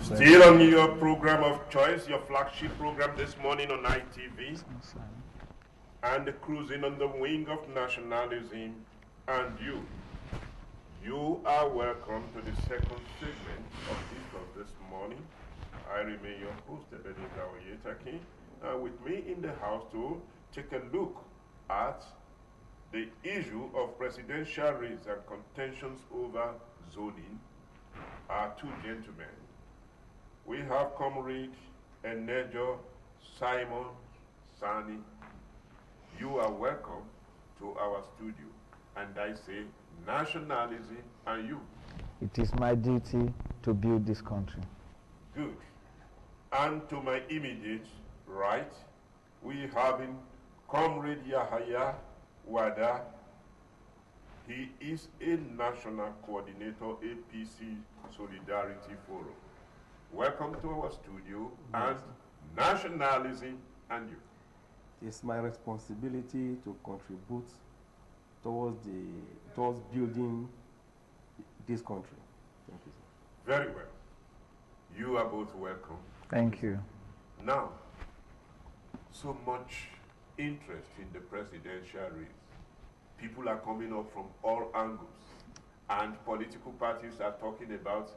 Still on your program of choice, your flagship program this morning on ITV, and cruising on the wing of nationalism and you. You are welcome to the second segment of this morning. I remain your host, Ebenezer Oyetaki, and with me in the house to take a look at the issue of presidential race and contentions over zoning are two gentlemen. We have Comrade Enejo Simon Sani. You are welcome to our studio, and I say nationalism and you. It is my duty to build this country. Good. And to my immediate right, we have Comrade Yahaya Wada. He is a national coordinator, APC Solidarity Forum. Welcome to our studio, and nationalism and you. It's my responsibility to contribute towards building this country. Thank you, sir. Very well. You are both welcome. Thank you. Now, so much interest in the presidential race. People are coming up from all angles, and political parties are talking about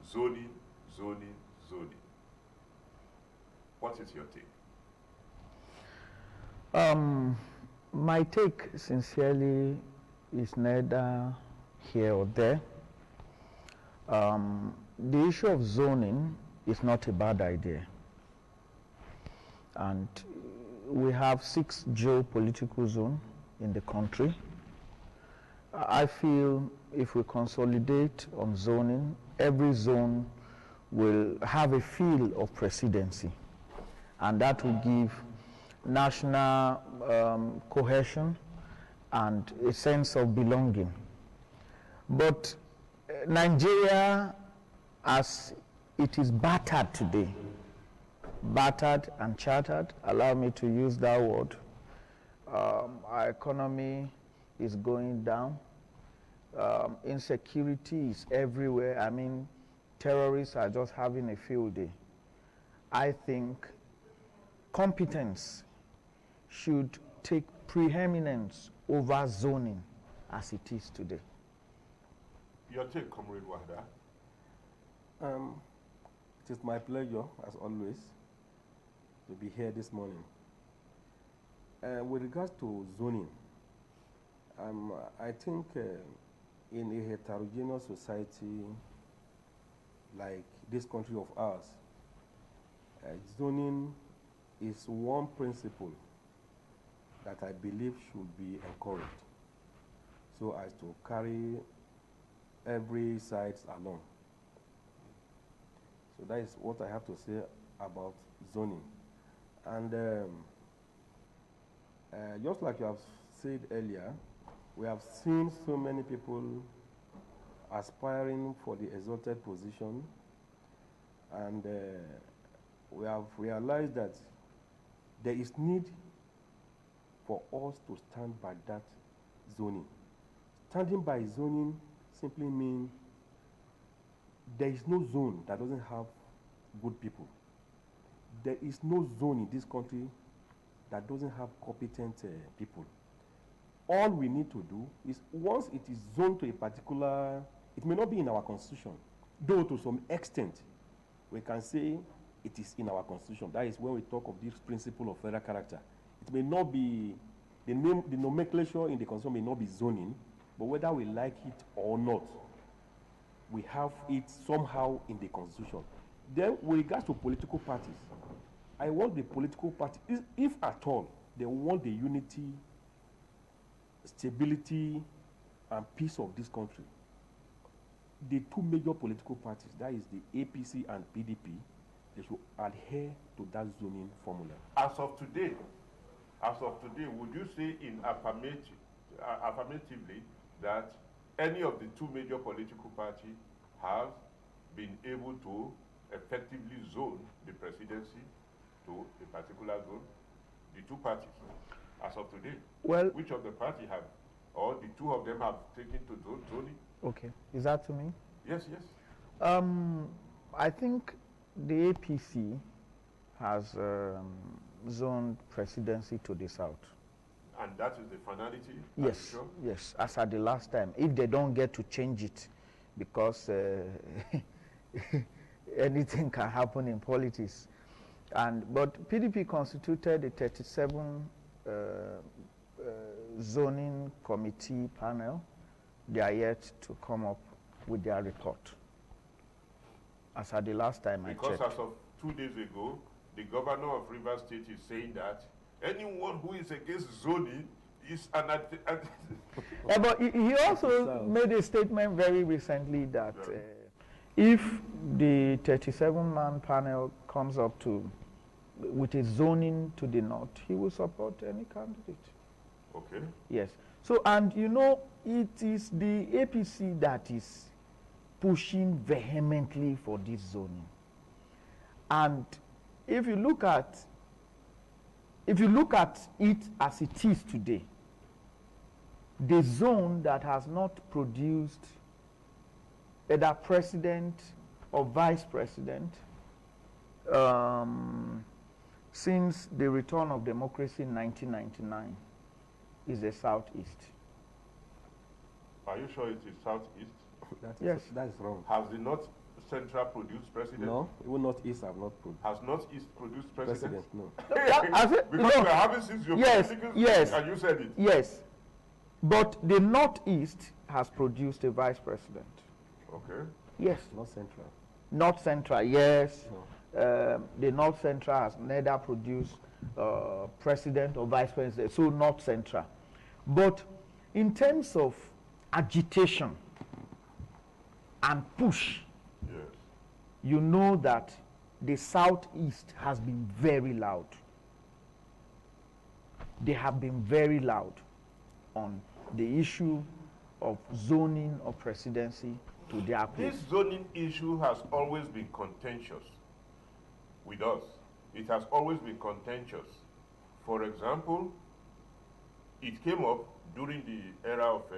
zoning, zoning, zoning. What is your take? My take, sincerely, is neither here or there. The issue of zoning is not a bad idea. And we have 6 geopolitical zones in the country. I feel if we consolidate on zoning, every zone will have a feel of presidency, and that will give national cohesion and a sense of belonging. But Nigeria, as it is battered today, battered and chartered, allow me to use that word, our economy is going down. Insecurity is everywhere. I mean, terrorists are just having a field day. I think competence should take preeminence over zoning as it is today. Your take, Comrade Wahda? It is my pleasure, as always, to be here this morning. With regards to zoning, I think in a heterogeneous society like this country of ours, zoning is one principle that I believe should be encouraged, so as to carry every side along. So that is what I have to say about zoning. And just like you have said earlier, we have seen so many people aspiring for the exalted position, and we have realized that there is need for us to stand by that zoning. Standing by zoning simply means there is no zone that doesn't have good people. There is no zone in this country that doesn't have competent people. All we need to do is, once it is zoned to a particular, it may not be in our constitution, though to some extent we can say it is in our constitution. That is when we talk of this principle of federal character. It may not be, the nomenclature in the constitution may not be zoning, but whether we like it or not, we have it somehow in the constitution. Then with regards to political parties, I want the political party, if at all they want the unity, stability, and peace of this country, the 2 major political parties, that is the APC and PDP, they should adhere to that zoning formula. As of today, would you say in affirmatively that any of the 2 major political parties have been able to effectively zone the presidency to a particular zone? The 2 parties, as of today. Well, which of the party have, or the 2 of them have taken to zoning? Okay, is that to me? Yes, yes. I think the APC has zoned presidency to the south. And that is the finality? Yes, sure? yes, as at the last time. If they don't get to change it, because anything can happen in politics. But PDP constituted a 37 zoning committee panel. They are yet to come up with their report. As at the last time I checked. Because as of 2 days ago, the governor of Rivers State is saying that anyone who is against zoning is an... Yeah, but he also made a statement very recently that if the 37-man panel comes up with a zoning to the north, he will support any candidate. Okay. Yes. So, and you know, it is the APC that is pushing vehemently for this zoning. And if you look at it as it is today, the zone that has not produced either president or vice president since the return of democracy in 1999 is the southeast. Are you sure it is southeast? Yes. That is wrong. Has the North Central produced president? No, even Northeast have not produced. Has Northeast produced president? No. Because we are having since your yes, and you said it. Yes. But the Northeast has produced a vice president. Okay. Yes. Not Central. North Central, yes. No. The North Central has neither produced president or vice president, so North Central. But in terms of agitation and push, yes, you know that the Southeast has been very loud. They have been very loud on the issue of zoning of presidency to their place. This zoning issue has always been contentious with us. It has always been contentious. For example, it came up during the era of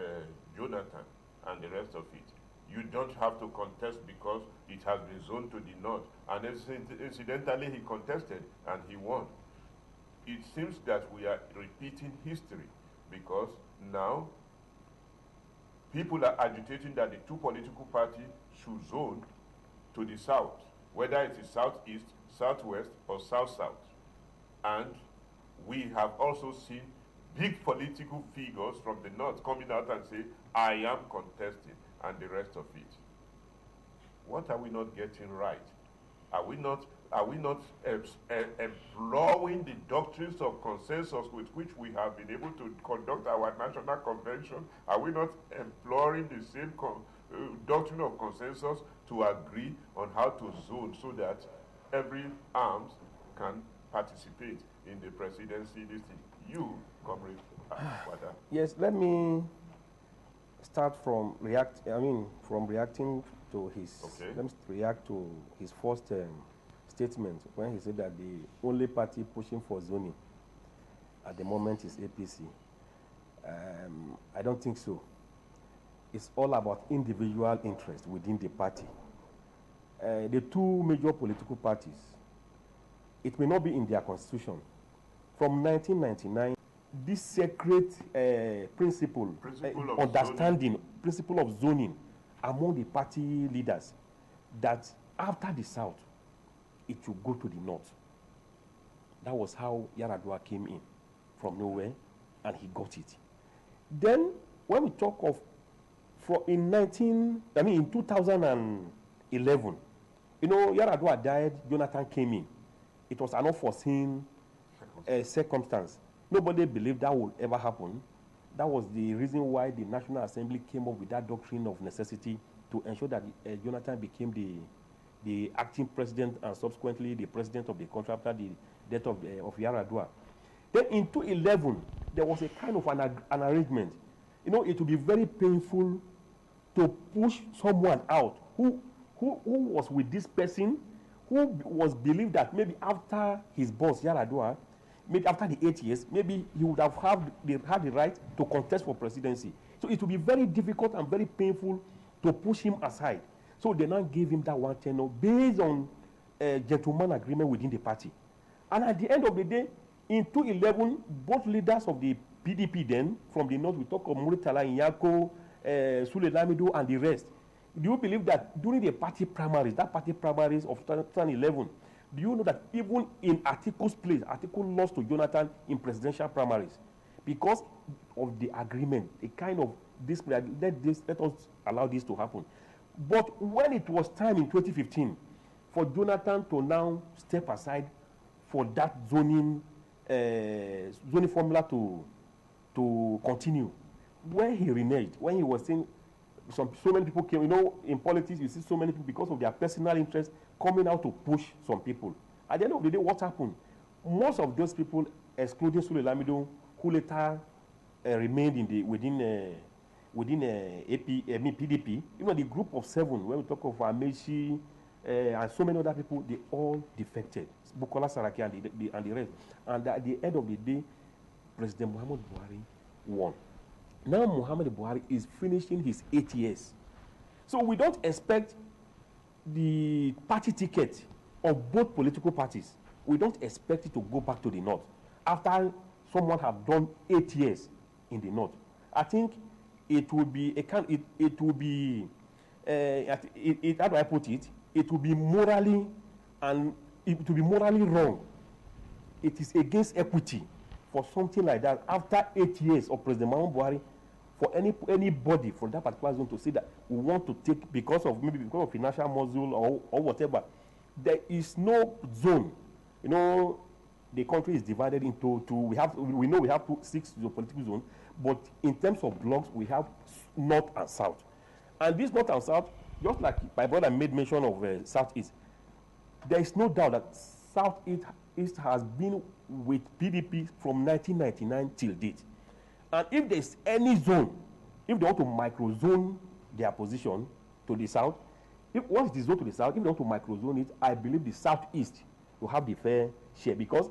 Jonathan and the rest of it. You don't have to contest because it has been zoned to the north. And incidentally, he contested and he won. It seems that we are repeating history because now people are agitating that the two political parties should zone to the south, whether it is southeast, southwest, or south-south. And we have also seen big political figures from the north coming out and say, I am contesting, and the rest of it. What are we not getting right? Are we not employing the doctrines of consensus with which we have been able to conduct our national convention? Are we not employing the same doctrine of consensus to agree on how to zone so that every arms can participate in the presidency listing? You, Comrade Wada. Yes, let me start from reacting to his. Okay. Let me react to his first statement when he said that the only party pushing for zoning at the moment is APC. I don't think so. It's all about individual interest within the party. The two major political parties, it may not be in their constitution. From 1999, this sacred principle of understanding, zoning. Principle of zoning among the party leaders, that after the South, it should go to the North. That was how Yaradua came in from nowhere, and he got it. Then, when we talk of, in 2011, you know, Yaradua died, Jonathan came in. It was an unforeseen circumstance. Nobody believed that would ever happen. That was the reason why the National Assembly came up with that doctrine of necessity to ensure that Jonathan became the acting president and subsequently the president of the country after the death of Yaradua. Then in 2011, there was a kind of an arrangement. You know, it would be very painful to push someone out who was with this person, who was believed that maybe after his boss, Yaradua, maybe after the 8 years, maybe he would have had the right to contest for presidency. So it would be very difficult and very painful to push him aside. So they now gave him that one tenure based on a gentleman agreement within the party. And at the end of the day, in 2011, both leaders of the PDP then, from the north, we talk of Muritala Inyako, Sule Lamido, and the rest. Do you believe that during the party primaries, that party primaries of 2011, do you know that even in Atiku's place, Atiku lost to Jonathan in presidential primaries because of the agreement, a kind of this, let us allow this to happen. But when it was time in 2015 for Jonathan to now step aside for that zoning formula to continue, when he reneged, when he was saying so many people came, you know, in politics you see so many people because of their personal interest coming out to push some people. At the end of the day, what happened? Most of those people, excluding Sule Lamido, who later remained within PDP, you know, the group of 7, when we talk of Amechi and so many other people, they all defected. Bukola Saraki and the rest. And at the end of the day, President Muhammadu Buhari won. Now Muhammadu Buhari is finishing his 8 years. So we don't expect the party ticket of both political parties. We don't expect it to go back to the north after someone have done 8 years in the north. I think it will be a kind. It will be. How do I put it? It will be morally wrong. It is against equity for something like that after 8 years of President Muhammadu Buhari, for anybody from that particular zone to say that we want to take because of financial muscle or whatever. There is no zone. You know, the country is divided into two. We know we have 6 geopolitical zones, but in terms of blocks, we have north and south. And this north and south, just like my brother made mention of southeast, there is no doubt that southeast has been with PDP from 1999 till date. And if there is any zone, if they want to microzone their position to the south, once it is zoned to the south, if they want to microzone it, I believe the southeast will have the fair share because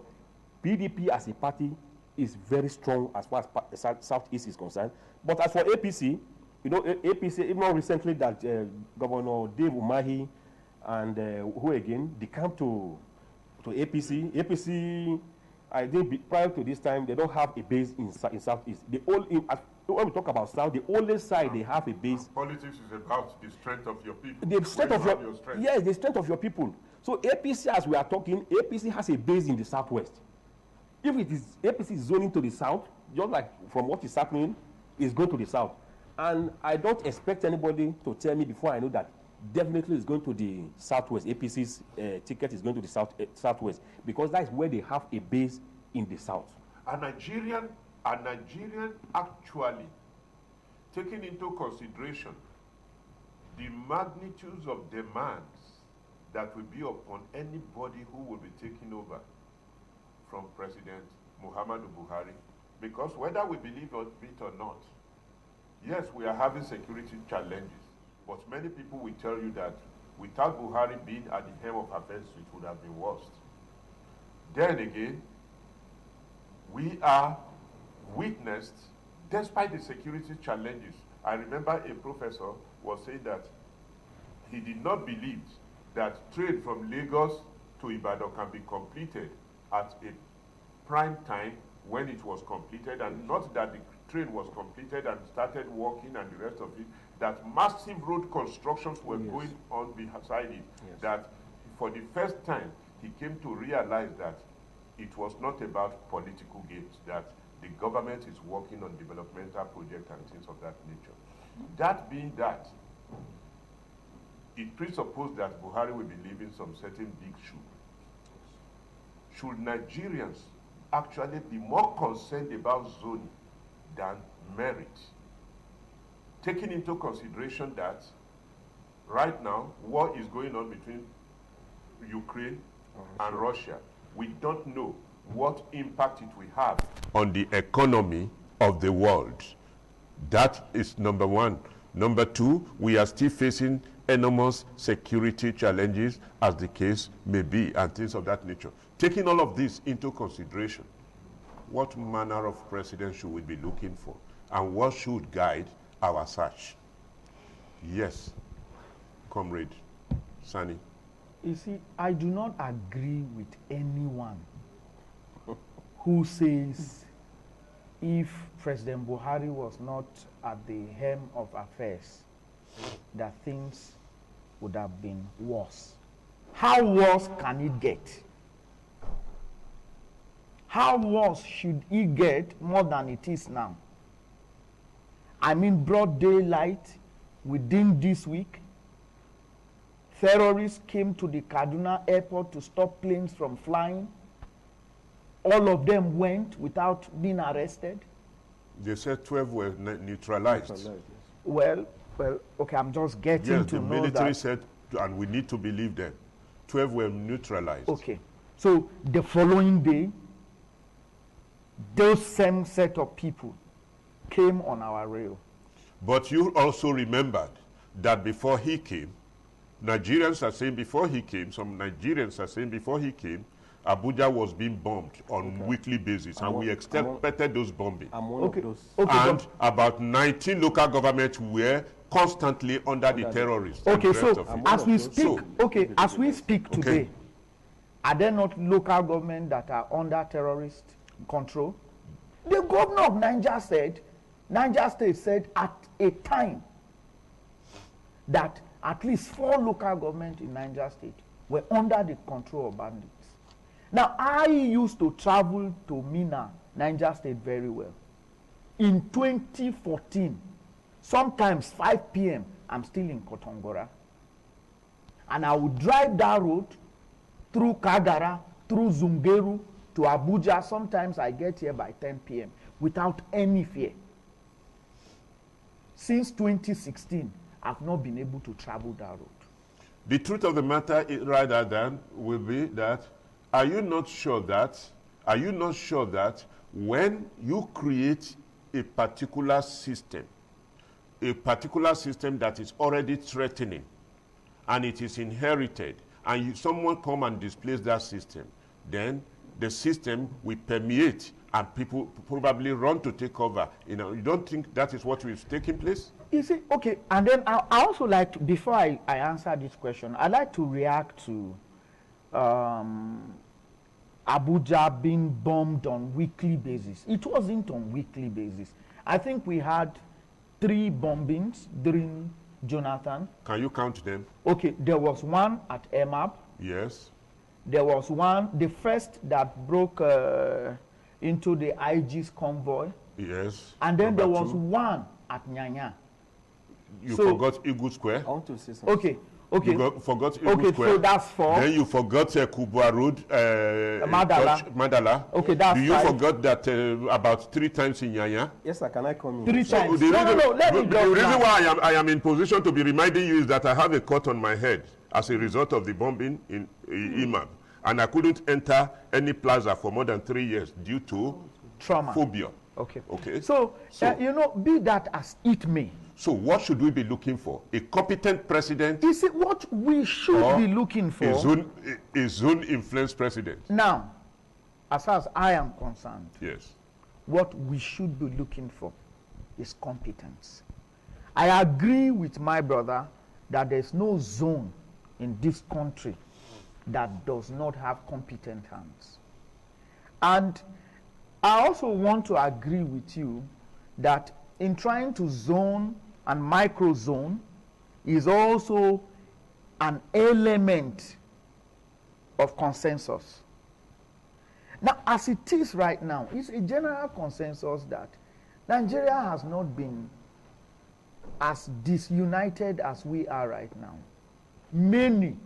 PDP as a party is very strong as far as southeast is concerned. But as for APC, you know, APC, even recently that Governor Dave Umahi and who again, they come to APC. APC, I think prior to this time, they don't have a base in southeast. When we talk about south, the only side they have a base. Politics is about the strength of your people. The strength of your strength. Yes, the strength of your people. So APC, as we are talking, APC has a base in the southwest. If it is APC is zoning to the south, just like from what is happening, is going to the south. And I don't expect anybody to tell me before I know that definitely it's going to the southwest. APC's ticket is going to the southwest because that is where they have a base in the south. A Nigerian actually taking into consideration the magnitudes of demands that will be upon anybody who will be taking over from President Muhammadu Buhari, because whether we believe it or not, yes, we are having security challenges, but many people will tell you that without Buhari being at the helm of affairs, it would have been worse. Then again, we are witnessed, despite the security challenges. I remember a professor was saying that he did not believe that trade from Lagos to Ibadan can be completed at a prime time when it was completed, and not that the train was completed and started working and the rest of it, that massive road constructions were going on beside it, that for the first time he came to realize that it was not about political gains, that the government is working on developmental projects and things of that nature. That being that, it presupposed that Buhari will be leaving some certain big shoes. Should Nigerians actually be more concerned about zoning than merit, taking into consideration that right now war is going on between Ukraine and Russia? We don't know what impact it will have on the economy of the world. That is number one. Number two, we are still facing enormous security challenges, as the case may be, and things of that nature. Taking all of this into consideration, what manner of president should we be looking for, and what should guide our search? Yes. Comrade Sani? You see, I do not agree with anyone who says if President Buhari was not at the helm of affairs, that things would have been worse. How worse can it get? How worse should it get more than it is now? I mean, broad daylight within this week, terrorists came to the Kaduna airport to stop planes from flying. All of them went without being arrested. They said 12 were neutralized. Well, okay, I'm just getting to know that. Yes, the military said, and we need to believe them, 12 were neutralized. Okay, so the following day, those same set of people came on our rail. But you also remembered that before he came, Nigerians are saying before he came, some Nigerians are saying before he came, Abuja was being bombed on weekly basis, and we expected those bombing. And about 19 local governments were constantly under the terrorists. Okay, so as we speak, as we speak today, are there not local governments that are under terrorist control? The governor of Niger State said at a time that at least 4 local governments in Niger State were under the control of bandits. Now, I used to travel to Mina, Niger State very well. In 2014, sometimes 5 p.m., I'm still in Kotongora. And I would drive that road through Kagara, through Zungeru, to Abuja. Sometimes I get here by 10 p.m. without any fear. Since 2016, I've not been able to travel that road. The truth of the matter is, rather than will be that, are you not sure that when you create a particular system that is already threatening and it is inherited, and someone come and displace that system, then the system will permeate and people probably run to take over. You don't think that is what is taking place? You see, okay, and then I also like to, before I answer this question, I'd like to react to Abuja being bombed on weekly basis. It wasn't on weekly basis. I think we had 3 bombings during Jonathan. Can you count them? Okay, there was one at Emab. Yes. There was one, the first that broke into the IG's convoy. Yes. And then there was one at Nyanya. You forgot Eagle Square? I want to say something. Okay. You forgot Eagle Square. So that's 4. Then you forgot Kubwa Road, Madala. Okay, that's 5. Do you forgot that about 3 times in Nyanya? Yes, sir, can I come in? 3 times. No, Let me the reason why I am in position to be reminding you is that I have a cut on my head as a result of the bombing in Imam. And I couldn't enter any plaza for more than 3 years due to trauma. Phobia. Okay. So be that as it may. So what should we be looking for? A competent president? Is it what we should be looking for? A zone influence president. Now, as far as I am concerned, yes, what we should be looking for is competence. I agree with my brother that there's no zone in this country that does not have competent hands. And I also want to agree with you that in trying to zone and micro-zone is also an element of consensus. Now, as it is right now, it's a general consensus that Nigeria has not been as disunited as we are right now. Many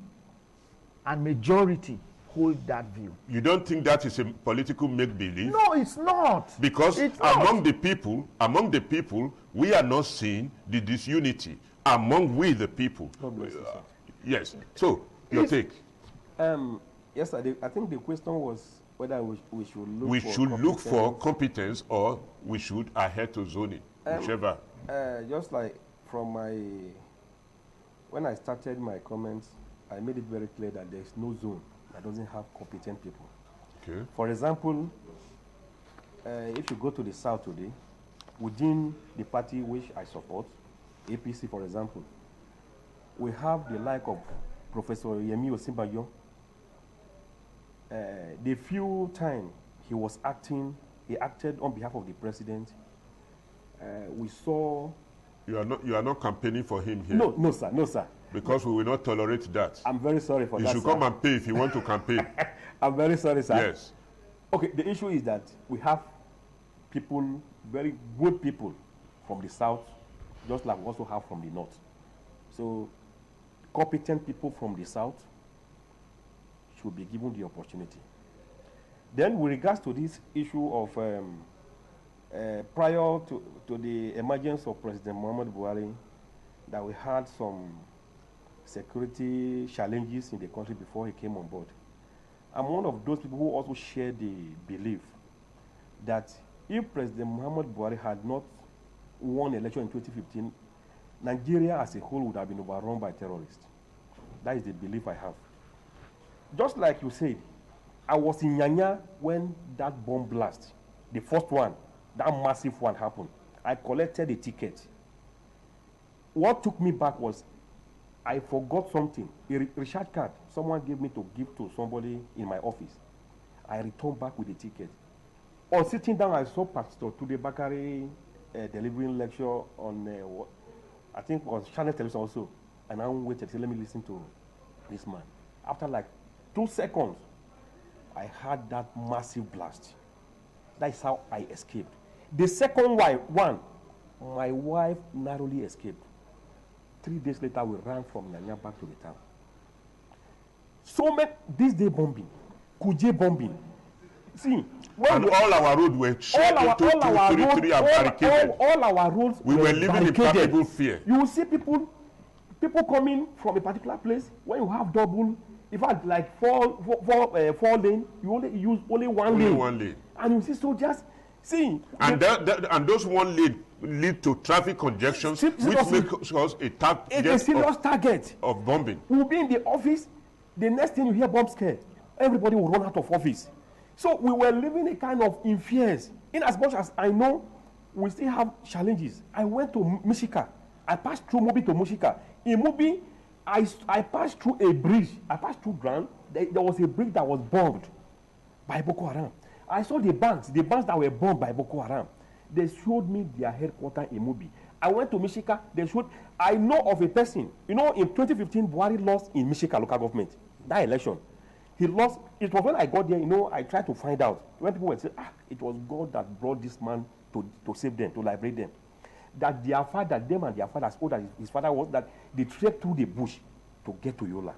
and majority hold that view. You don't think that is a political make-believe? No, it's not. Because among the people, we are not seeing the disunity among we the people. Yes. So, your take. Yes, I think the question was whether we should look for competence or we should adhere to zoning, whichever. Just like from when I started my comments, I made it very clear that there is no zone that doesn't have competent people. Okay. For example, if you go to the south today, within the party which I support, APC for example, we have the like of Professor Yemi Osinbajo. The few times he was acting, he acted on behalf of the president. We saw. You are not campaigning for him here. No, sir. No, sir. Because we will not tolerate that. I'm very sorry for that, You should come and pay if you want to campaign. I'm very sorry, sir. Yes. Okay, the issue is that we have people, very good people from the south, just like we also have from the north. So, competent people from the south should be given the opportunity. Then, with regards to this issue of prior to the emergence of President Muhammad Buhari, that we had some security challenges in the country before he came on board. I'm one of those people who also share the belief that if President Muhammad Buhari had not won election in 2015, Nigeria as a whole would have been overrun by terrorists. That is the belief I have. Just like you said, I was in Nyanya when that bomb blast, the first one, that massive one happened. I collected a ticket. What took me back was I forgot something. A recharge card someone gave me to give to somebody in my office. I returned back with the ticket. On sitting down, I saw Pastor Tude Bakari delivering lecture on, I think on Channel Television also. And I waited, said, let me listen to this man. After like 2 seconds, I had that massive blast. That's how I escaped. The second one, my wife narrowly escaped. 3 days later, we ran from Nanya back to the town. So many, this day bombing, Kuje bombing. See, and all our roads were shut into 233 and barricaded. All our roads we were living in palpable fear. You will see people coming from a particular place. When you have double, in fact, like four lane, you only use only one lane. One lane. And you see soldiers. See, and those one lane lead to traffic congestions, which makes us a serious target of bombing. We will be in the office. The next thing you hear bomb scare, everybody will run out of office. So we were living a kind of in fears. In as much as I know, we still have challenges. I went to Mishika. I passed through Mubi to Mushika. In Mubi, I passed through a bridge. I passed through ground. There was a bridge that was bombed by Boko Haram. I saw the banks that were bombed by Boko Haram. They showed me their headquarters in Mubi. I went to Mishika. I know of a person. You know, in 2015, Buhari lost in Mishika local government. That election. He lost. It was when I got there, you know, I tried to find out. When people were saying, it was God that brought this man to save them, to liberate them. That their father, them and their father, as old as his father was, that they trekked through the bush to get to Yola.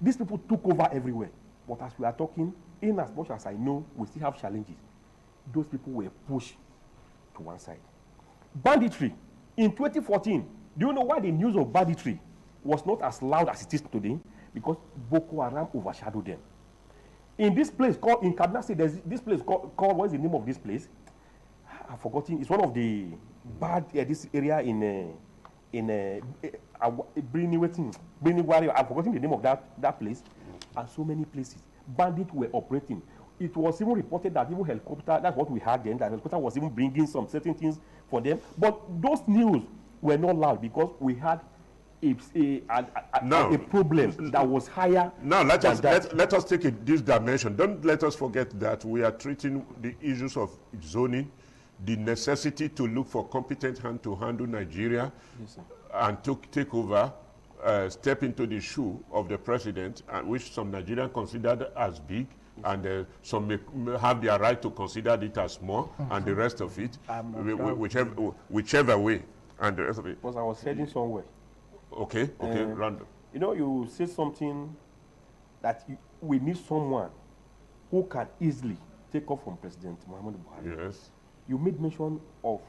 These people took over everywhere. But as we are talking, in as much as I know, we still have challenges. Those people were pushed to one side. Banditry. In 2014, do you know why the news of banditry was not as loud as it is today? Because Boko Haram overshadowed them. In this place called, in Kaduna State, there's this place called, what is the name of this place? I've forgotten. It's one of the bad, this area in Brini, I've forgotten the name of that place. And so many places. Bandits were operating. It was even reported that even helicopter, that's what we had then, that helicopter was even bringing some certain things for them. But those news were not loud because we had a problem that was higher. Now let us take this dimension. Don't let us forget that we are treating the issues of zoning, the necessity to look for competent hand to handle Nigeria, yes, and to take over, step into the shoe of the president, which some Nigerians considered as big, and some may have their right to consider it as small, and the rest of it, whichever way, and the rest of it. Because I was heading somewhere. Okay, random. You know, you say something that we need someone who can easily take off from President Muhammad Buhari. Yes. You made mention of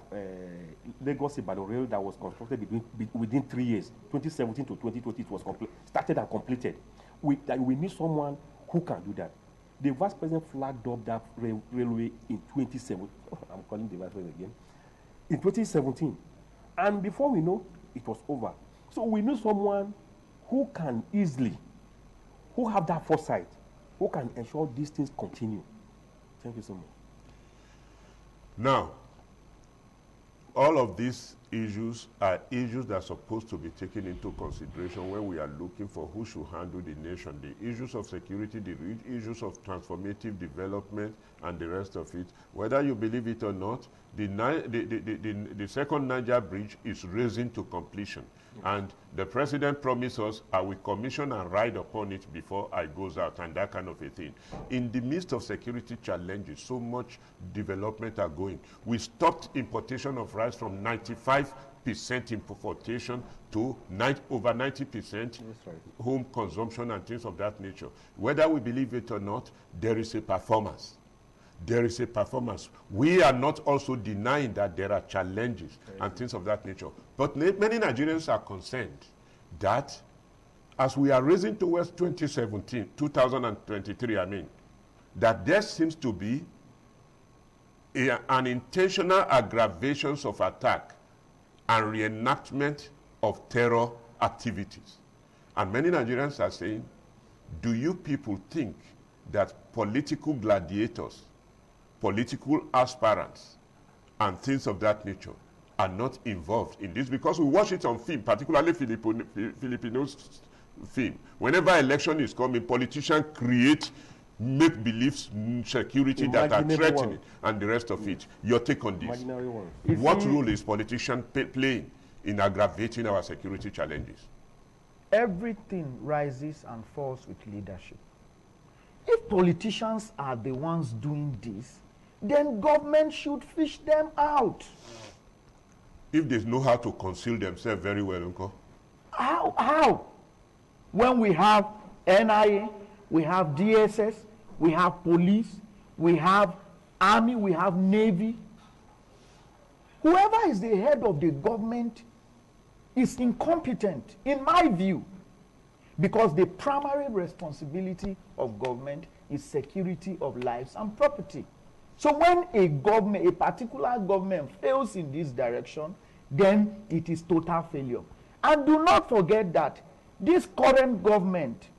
Lagos-Ibadan rail that was constructed within 3 years, 2017 to 2020. It was started and completed. We need someone who can do that. The Vice President flagged up that railway in 2017. I'm calling the Vice President again. In 2017. And before we know, it was over. So we need someone who can easily, who have that foresight, who can ensure these things continue. Thank you so much. Now, all of this issues are issues that are supposed to be taken into consideration when we are looking for who should handle the nation. The issues of security, the issues of transformative development, and the rest of it. Whether you believe it or not, the second Niger bridge is raising to completion. And the president promised us, I will commission and ride upon it before I goes out, and that kind of a thing. In the midst of security challenges, so much development are going. We stopped importation of rice from 95% importation to over 90% home consumption and things of that nature. Whether we believe it or not, there is a performance. There is a performance. We are not also denying that there are challenges and things of that nature. But many Nigerians are concerned that as we are raising towards 2023, that there seems to be an intentional aggravations of attack and reenactment of terror activities. And many Nigerians are saying, do you people think that political gladiators, political aspirants, and things of that nature are not involved in this? Because we watch it on film, particularly Filipinos film. Whenever election is coming, politicians create make-believe security that are threatening and the rest of it. Your take on this? What role is politicians playing in aggravating our security challenges? Everything rises and falls with leadership. If politicians are the ones doing this, then government should fish them out. If they know how to conceal themselves very well, Uncle. How? When we have NIA, we have DSS, we have police, we have army, we have navy. Whoever is the head of the government is incompetent, in my view, because the primary responsibility of government is security of lives and property. So when a government, a particular government fails in this direction, then it is total failure. And do not forget that this current government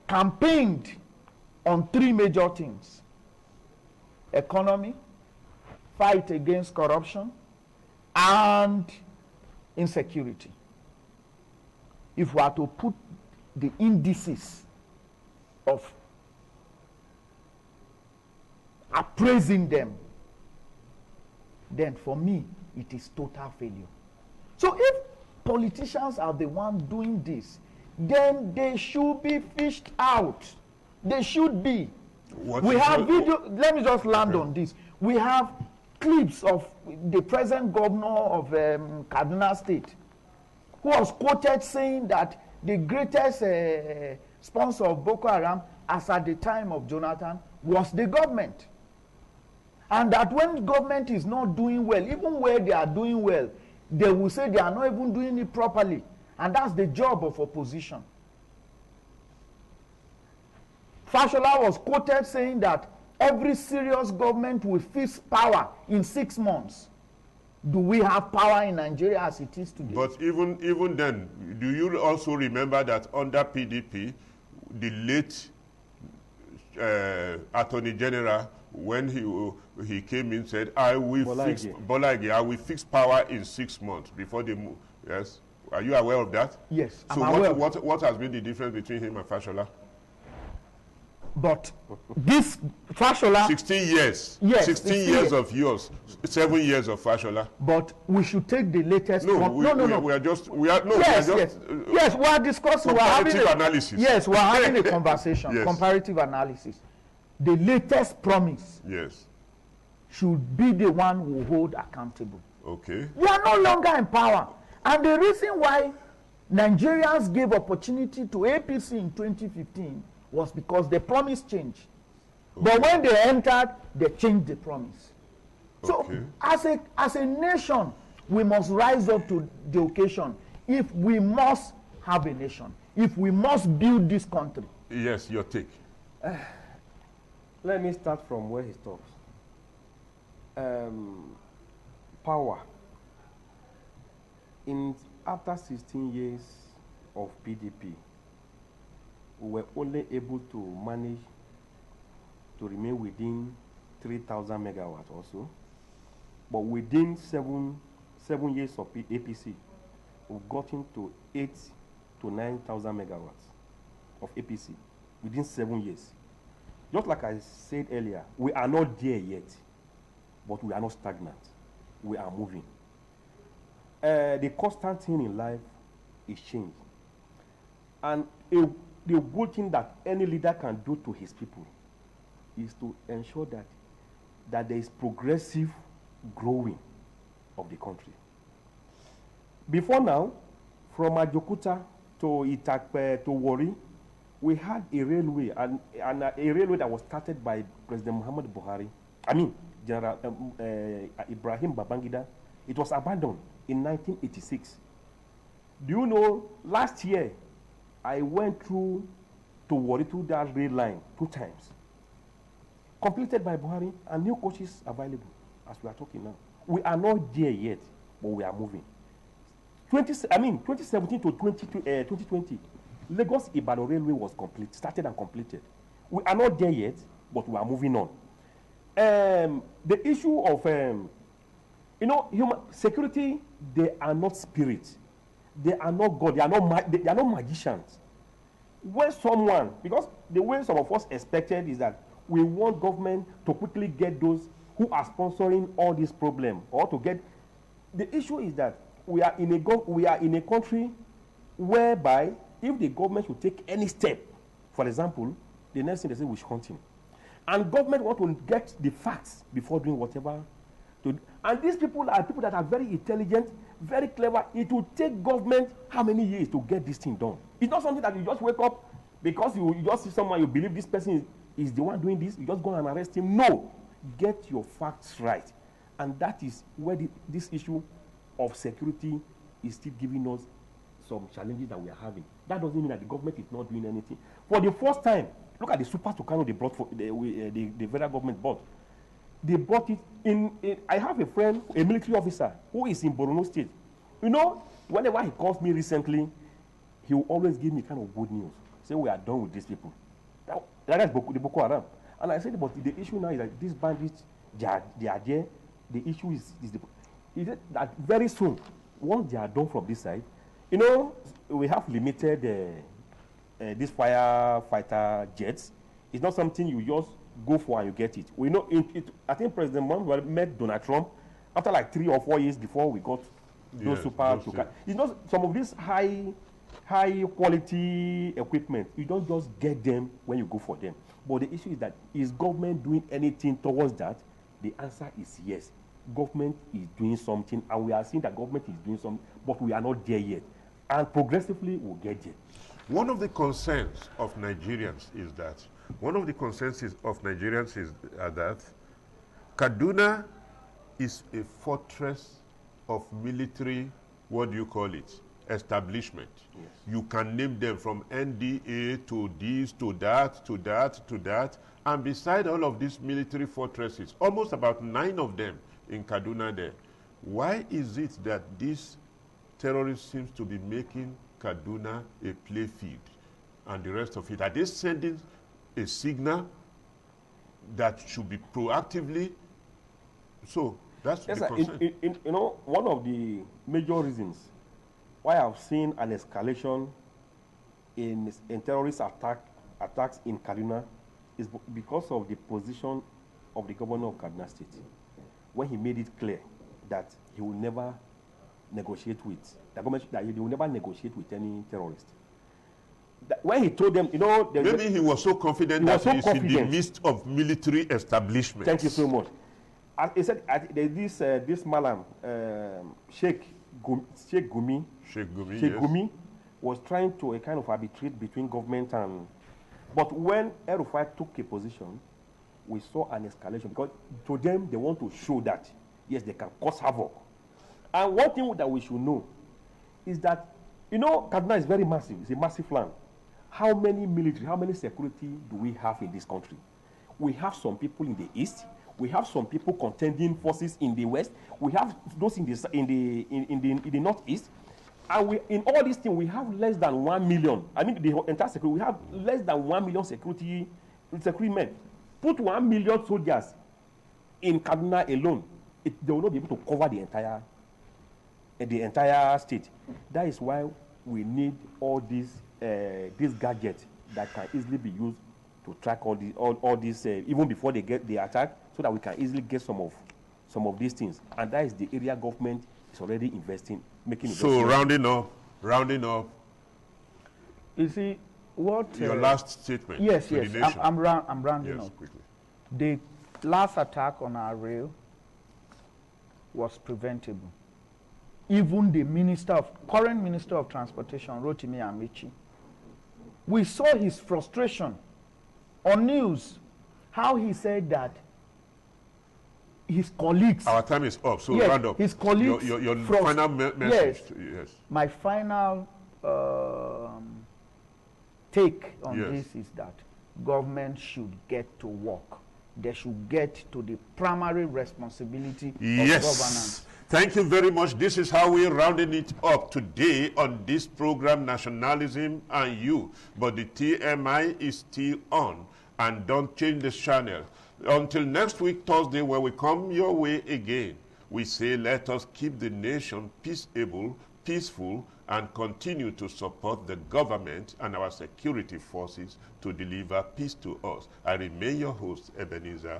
campaigned on three major things: economy, fight against corruption, and insecurity. If we are to put the indices of appraising them, then for me, it is total failure. So if politicians are the ones doing this, then they should be fished out. They should be. We have video, let me just land on this. We have clips of the present governor of Kaduna State, who was quoted saying that the greatest sponsor of Boko Haram, as at the time of Jonathan, was the government. And that when government is not doing well, even where they are doing well, they will say they are not even doing it properly. And that's the job of opposition. Fashola was quoted saying that every serious government will fix power in 6 months. Do we have power in Nigeria as it is today? But even then, do you also remember that under PDP, the late Attorney General, when he came in, said, I will fix power in 6 months before they move? Yes. Are you aware of that? Yes. So what has been the difference between him and Fashola? But this Fashola... 16 years. Yes. 16 years of yours. 7 years of Fashola. But we should take the latest... We are discussing... Comparative analysis. Yes, we are having a conversation. Yes. Comparative analysis. The latest promise... Yes. ...should be the one who hold accountable. Okay. We are no longer in power. And the reason why Nigerians gave opportunity to APC in 2015 was because the promise changed. Okay. But when they entered, they changed the promise. Okay. So as a nation, we must rise up to the occasion if we must have a nation, if we must build this country. Yes, your take. Let me start from where he stops. Power. After 16 years of PDP, we were only able to manage to remain within 3,000 megawatts or so. But within 7 years of APC, we've gotten to 8 to 9,000 megawatts of APC within 7 years. Just like I said earlier, we are not there yet, but we are not stagnant. We are moving. The constant thing in life is change. And the good thing that any leader can do to his people is to ensure that there is progressive growing of the country. Before now, from Ajokuta to Itakpe to Warri, we had a railway, and a railway that was started by President Muhammad Buhari. I mean, General Ibrahim Babangida. It was abandoned in 1986. Do you know, last year, I went through to Warri through that rail line 2 times. Completed by Buhari, and new coaches available as we are talking now. We are not there yet, but we are moving. 2017 to 2020, Lagos Ibadan Railway was started and completed. We are not there yet, but we are moving on. The issue of, human security, they are not spirits. They are not God. They are not magicians. When someone, because the way some of us expected is that we want government to quickly get those who are sponsoring all this problem, or to get. The issue is that we are in a country whereby if the government should take any step, for example, the next thing they say witch hunting, and government want to get the facts before doing whatever. And these people are people that are very intelligent, very clever. It will take government how many years to get this thing done? It's not something that you just wake up because you just see someone, you believe this person is the one doing this, you just go and arrest him. No, get your facts right. And that is where this issue of security is still giving us some challenges that we are having. That doesn't mean that the government is not doing anything. For the first time, look at the Super Tucano they brought for the federal government bought. They brought it in. I have a friend, a military officer, who is in Borno State. You know, whenever he calls me recently, he will always give me kind of good news. Say we are done with these people. That is the Boko Haram. And I said, but the issue now is that these bandits, they are there. The issue is that very soon, once they are done from this side, you know, we have limited these firefighter jets. It's not something you just go for and you get it. We know I think President Muhammad met Donald Trump after like 3 or 4 years before we got those super. It's not some of these high quality equipment. You don't just get them when you go for them. But the issue is that, is government doing anything towards that? The answer is yes. Government is doing something, and we are seeing that government is doing something, but we are not there yet. And progressively, we'll get there. One of the concerns of Nigerians is that Kaduna is a fortress of military, what do you call it, establishment. Yes. You can name them from NDA to this, to that, to that, to that. And beside all of these military fortresses, almost about 9 of them in Kaduna there, why is it that this terrorist seems to be making Kaduna a playfield and the rest of it? Are they sending a signal that should be proactively? So that's the concern. You know, one of the major reasons why I've seen an escalation in terrorist attacks in Kaduna is because of the position of the governor of Kaduna State, when he made it clear that he will never negotiate with the government, that he will never negotiate with any terrorist. When he told them, you know, maybe he was so confident that he is in the midst of military establishments. Thank you so much. As he said, this Malam Sheikh Gumi yes, was trying to a kind of arbitrate between government and. But when El-Rufai took a position, we saw an escalation, because to them they want to show that yes, they can cause havoc. And one thing that we should know is that, you know, Kaduna is very massive. It's a massive land. How many military, how many security do we have in this country? We have some people in the east. We have some people contending forces in the west. We have those in the northeast. And in all these things, we have less than 1 million. I mean, the entire security, we have less than 1 million security men. Put 1 million soldiers in Kaduna alone, they will not be able to cover the entire the entire state. That is why we need all these gadgets that can easily be used to track all these even before they get the attack, so that we can easily get some of these things. And that is the area government is already investing, making. So rounding up. You see what? Your last statement. Yes, yes. I'm rounding yes, up. Quickly. The last attack on our rail was preventable. Even the current Minister of Transportation, Rotimi Amici, we saw his frustration on news, how he said that his colleagues. Our time is up, so yes, round up. His colleagues. Your final message. Yes. My final take on yes. this is that government should get to work. They should get to the primary responsibility yes. of governance. Thank you very much. This is how we're rounding it up today on this program, Nationalism and You. But the TMI is still on, and don't change the channel. Until next week, Thursday, where we come your way again, we say let us keep the nation peaceful, and continue to support the government and our security forces to deliver peace to us. I remain your host, Ebenezer.